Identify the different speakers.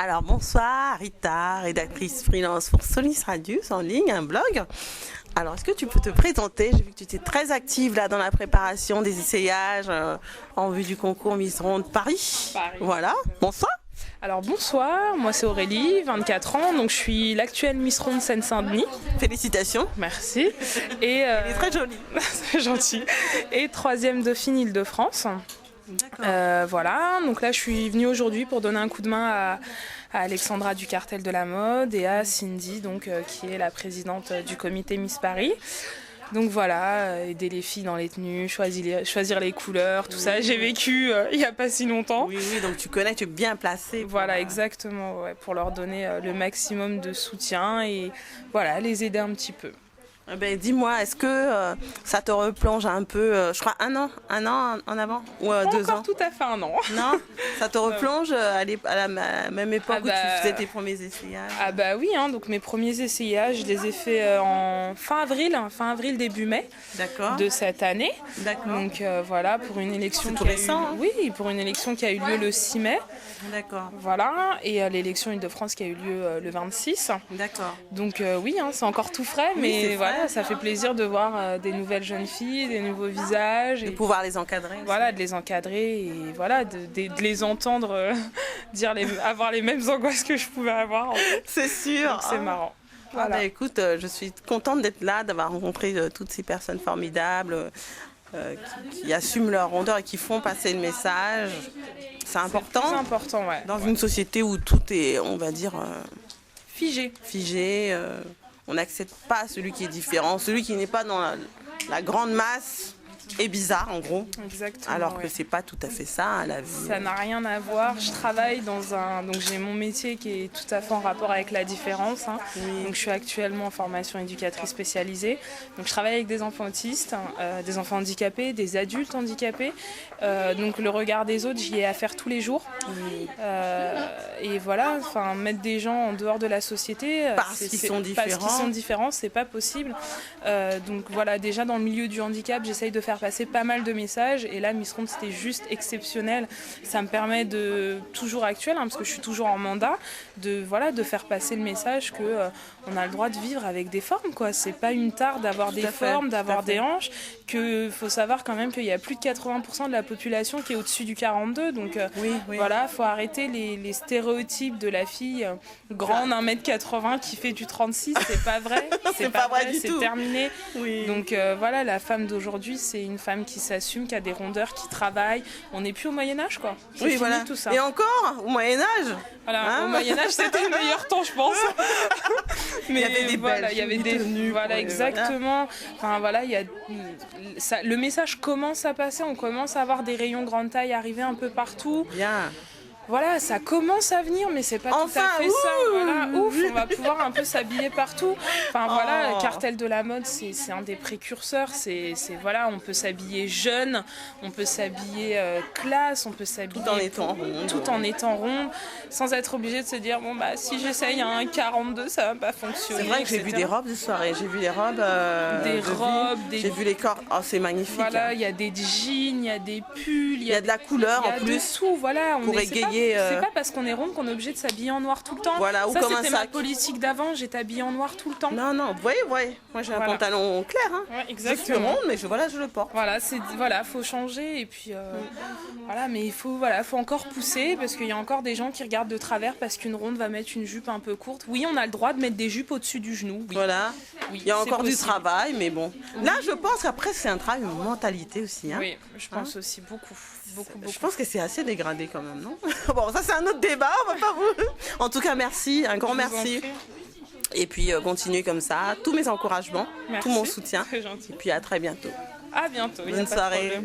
Speaker 1: Alors bonsoir Rita, rédactrice freelance pour Solis Radius en ligne, un blog. Alors est-ce que tu peux te présenter? J'ai vu que tu étais très active là dans la préparation des essayages en vue du concours Miss Ronde Paris. Voilà, bonsoir.
Speaker 2: Alors bonsoir, moi c'est Aurélie, 24 ans, donc je suis l'actuelle Miss Ronde Seine-Saint-Denis.
Speaker 1: Félicitations.
Speaker 2: Merci. Et
Speaker 1: elle est très jolie.
Speaker 2: c'est gentil. Et 3e Dauphine Île-de-France. Voilà, donc là je suis venue aujourd'hui pour donner un coup de main à Alexandra du Cartel de la Mode et à Cindy, donc, qui est la présidente du comité Miss Paris. Donc voilà, aider les filles dans les tenues, choisir les couleurs, tout ça. J'ai vécu il n'y a pas si longtemps.
Speaker 1: Oui, donc tu connais, tu es bien placée.
Speaker 2: Voilà, exactement, ouais, pour leur donner le maximum de soutien et voilà, les aider un petit peu.
Speaker 1: Ben, dis-moi, est-ce que ça te replonge un peu, je crois un an en avant ou 2 ans?
Speaker 2: Tout à fait un an.
Speaker 1: Non, ça te replonge à la même époque où tu faisais tes premiers essayages?
Speaker 2: Ah bah oui, hein, donc mes premiers essayages, je les ai faits en fin avril, début mai. De cette année.
Speaker 1: D'accord.
Speaker 2: Donc voilà, pour une élection
Speaker 1: qui récent,
Speaker 2: oui, pour une élection qui a eu lieu le 6 mai.
Speaker 1: D'accord.
Speaker 2: Voilà, et l'élection Île-de-France qui a eu lieu le 26.
Speaker 1: D'accord.
Speaker 2: Donc oui, hein, c'est encore tout frais, mais voilà. Ça fait plaisir de voir des nouvelles jeunes filles, des nouveaux visages.
Speaker 1: De pouvoir les encadrer.
Speaker 2: Voilà, de les encadrer et voilà, de les entendre avoir les mêmes angoisses que je pouvais avoir. En fait.
Speaker 1: C'est sûr.
Speaker 2: Donc, c'est marrant. Voilà.
Speaker 1: Bah, écoute, je suis contente d'être là, d'avoir rencontré toutes ces personnes formidables qui assument leur rondeur et qui font passer le message. C'est important.
Speaker 2: C'est important, ouais.
Speaker 1: Dans une société où tout est, on va dire,
Speaker 2: figé.
Speaker 1: On n'accepte pas celui qui est différent, celui qui n'est pas dans la grande masse est bizarre en gros.
Speaker 2: Exactement.
Speaker 1: Alors que c'est pas tout à fait ça la vie.
Speaker 2: Ça n'a rien à voir. Je travaille donc j'ai mon métier qui est tout à fait en rapport avec la différence. Hein.
Speaker 1: Oui.
Speaker 2: Donc je suis actuellement en formation éducatrice spécialisée. Donc je travaille avec des enfants autistes, des enfants handicapés, des adultes handicapés. Donc le regard des autres, j'y ai affaire tous les jours.
Speaker 1: Oui.
Speaker 2: Et voilà, mettre des gens en dehors de la société
Speaker 1: parce qu'ils sont
Speaker 2: différents, c'est pas possible. Donc voilà, déjà dans le milieu du handicap, j'essaye de faire passer pas mal de messages et là Miss Ronde c'était juste exceptionnel. Ça me permet de, toujours actuel, hein, parce que je suis toujours en mandat, de faire passer le message que on a le droit de vivre avec des formes, quoi. C'est pas une tare d'avoir des formes, d'avoir des hanches, que faut savoir quand même qu'il y a plus de 80% de la population qui est au-dessus du 42, donc voilà, faut arrêter les stéréotypes de la fille grande 1m80 qui fait du 36, c'est pas vrai.
Speaker 1: c'est pas vrai du
Speaker 2: c'est
Speaker 1: tout.
Speaker 2: Terminé.
Speaker 1: Oui.
Speaker 2: Donc voilà, la femme d'aujourd'hui, c'est une femme qui s'assume, qui a des rondeurs, qui travaille. On n'est plus au Moyen-Âge, quoi.
Speaker 1: Oui, voilà.
Speaker 2: Tout ça.
Speaker 1: Et encore, au Moyen-Âge.
Speaker 2: Voilà, au Moyen-Âge, c'était le meilleur temps, je pense.
Speaker 1: Mais il y avait des
Speaker 2: voilà, il y avait des
Speaker 1: tenues.
Speaker 2: Voilà, exactement. Enfin voilà, le message commence à passer. On commence à avoir des rayons grande taille arriver un peu partout.
Speaker 1: Bien.
Speaker 2: Voilà, ça commence à venir, mais c'est pas tout à fait ça. Voilà, on va pouvoir un peu s'habiller partout. Voilà, le Cartel de la Mode, c'est un des précurseurs. Voilà, on peut s'habiller jeune, on peut s'habiller classe, on peut s'habiller tout en étant ronde, sans être obligé de se dire bon bah si j'essaye un 42, ça va pas fonctionner.
Speaker 1: C'est vrai que j'ai vu des robes de soirée, j'ai vu des robes, j'ai vu les corps. Oh, c'est magnifique.
Speaker 2: Voilà, il y a des jeans, il y a des pulls,
Speaker 1: il y a de la couleur en plus.
Speaker 2: Il y a de tout, voilà.
Speaker 1: Pour égayer.
Speaker 2: C'est pas parce qu'on est ronde qu'on est obligé de s'habiller en noir tout le temps.
Speaker 1: Voilà, ou
Speaker 2: ça,
Speaker 1: comme un
Speaker 2: c'était
Speaker 1: sac.
Speaker 2: ma politique d'avant, j'étais habillée en noir tout le temps.
Speaker 1: Non, vous voyez. Moi j'ai un pantalon clair. Hein.
Speaker 2: Ouais, exactement.
Speaker 1: Je suis ronde, mais je le porte.
Speaker 2: Voilà, faut changer et puis voilà, mais il faut encore pousser parce qu'il y a encore des gens qui regardent de travers parce qu'une ronde va mettre une jupe un peu courte. Oui, on a le droit de mettre des jupes au-dessus du genou. Oui.
Speaker 1: Voilà.
Speaker 2: Oui,
Speaker 1: il y a encore du travail, mais bon.
Speaker 2: Oui.
Speaker 1: Là, je pense qu'après c'est un travail de mentalité aussi. Hein.
Speaker 2: Oui, je pense aussi beaucoup.
Speaker 1: Je pense que c'est assez dégradé quand même, non? Bon, ça c'est un autre débat, on va pas vous... En tout cas, merci, un grand merci. Et puis, continuez comme ça. Tous mes encouragements, tout mon soutien.
Speaker 2: Très gentil.
Speaker 1: Et puis, à très bientôt.
Speaker 2: À bientôt.
Speaker 1: Bonne soirée.